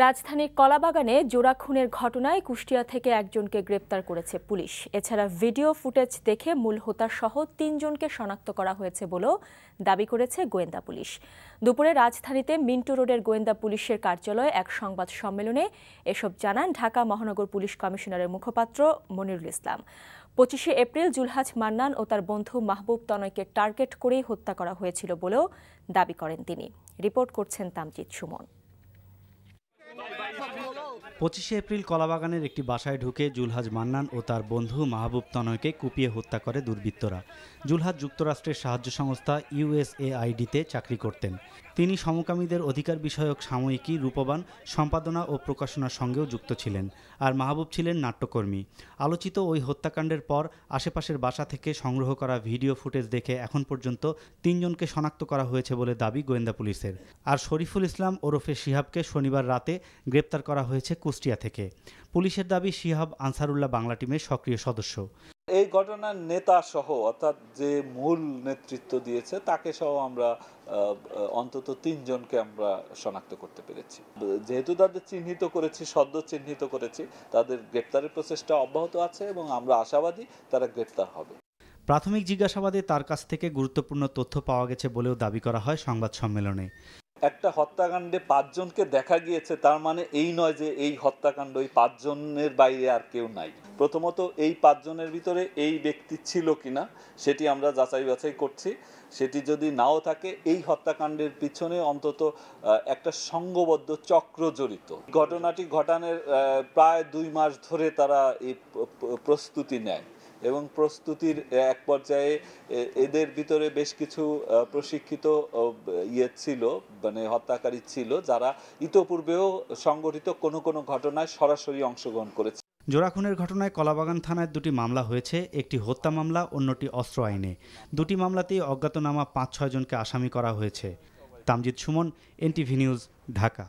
রাজধানীর কলাবাগানে জোড়া খুনের ঘটনায় কুষ্টিয়া থেকে একজনকে গ্রেপ্তার করেছে পুলিশ। এছাড়া ভিডিও ফুটেজ দেখে মূল হোতাসহ ৩ জনকে শনাক্ত করা হয়েছে বলেও দাবি করেছে গোয়েন্দা পুলিশ। দুপুরে রাজধানীতে মিন্টু রোডের গোয়েন্দা পুলিশের কার্যালয়ে এক সংবাদ সম্মেলনে এসব জানান ঢাকা মহানগর পুলিশ কমিশনারের মুখপাত্র মনিরুল ইসলাম। ২৫শে এপ্রিল জুলহাজ মান্নান ও তার বন্ধু মাহবুব তনয়কে টার্গেট করেই হত্যা করা হয়েছিল বলেও দাবি করেন তিনি। রিপোর্ট করছেন তামজিদ সুমন। ২৫শে এপ্রিল কলাবাগানের একটি বাসায় ঢুকে জুলহাজ মান্নান ও তার বন্ধু মাহবুব তনয়কে কুপিয়ে হত্যা করে দুর্বৃত্তরা। জুলহাজ যুক্তরাষ্ট্রের সাহায্য সংস্থা USAID-তে চাকরি করতেন। তিনি সমকামীদের অধিকার বিষয়ক সাময়িকী রূপবান সম্পাদনা ও প্রকাশনার সঙ্গেও যুক্ত ছিলেন, আর মাহবুব ছিলেন নাট্যকর্মী। আলোচিত ওই হত্যাকাণ্ডের পর আশেপাশের বাসা থেকে সংগ্রহ করা ভিডিও ফুটেজ দেখে এখন পর্যন্ত ৩ জনকে শনাক্ত করা হয়েছে বলে দাবি গোয়েন্দা পুলিশের। আর শরীফুল ইসলাম ওরফে শিহাবকে শনিবার রাতে গ্রেপ্তার করা হয়েছে কুষ্টিয়া থেকে। পুলিশের দাবি শিহাব আনসারুল্লাহ বাংলা টিমের সক্রিয় সদস্য। এই ঘটনার নেতা সহ অর্থাৎ যে মূল নেতৃত্ব দিয়েছে তাকে সহ আমরা অন্তত ৩ জনকে আমরা শনাক্ত করতে পেরেছি। যেহেতু তাদের চিহ্নিত করেছি, সদ্য চিহ্নিত করেছি, তাদের গ্রেপ্তারের প্রচেষ্টা অব্যাহত আছে এবং আমরা আশাবাদী তারা গ্রেপ্তার হবে। প্রাথমিক জিজ্ঞাসাবাদে তার কাছ থেকে গুরুত্বপূর্ণ তথ্য পাওয়া গেছে বলেও দাবি করা হয় সংবাদ সম্মেলনে। একটা হত্যাকাণ্ডে ৫ জনকে দেখা গিয়েছে, তার মানে এই নয় যে এই হত্যাকাণ্ড এই ৫ জনের বাইরে আর কেউ নাই। প্রথমত এই ৫ জনের ভিতরে এই ব্যক্তি ছিল কিনা সেটি আমরা যাচাই বাছাই করছি। সেটি যদি নাও থাকে, এই হত্যাকাণ্ডের পিছনে অন্তত একটা সংঘবদ্ধ চক্র জড়িত। ঘটনাটি ঘটানোর প্রায় ২ মাস ধরে তারা এই প্রস্তুতি নেয় এবং প্রস্তুতির এক পর্যায়ে এদের ভিতরে বেশ কিছু প্রশিক্ষিত ছিল, মানে হত্যাকারী ছিল, যারা ইতোপূর্বেও সংগঠিত কোনো কোনো ঘটনায় সরাসরি অংশগ্রহণ করেছে। জোড়া খুনের ঘটনায় কলাবাগান থানায় ২টি মামলা হয়েছে, একটি হত্যা মামলা, অন্যটি অস্ত্র আইনে। ২টি মামলাতেই অজ্ঞাতনামা ৫-৬ জনকে আসামি করা হয়েছে। Tamjid Suman, NTV news, Dhaka.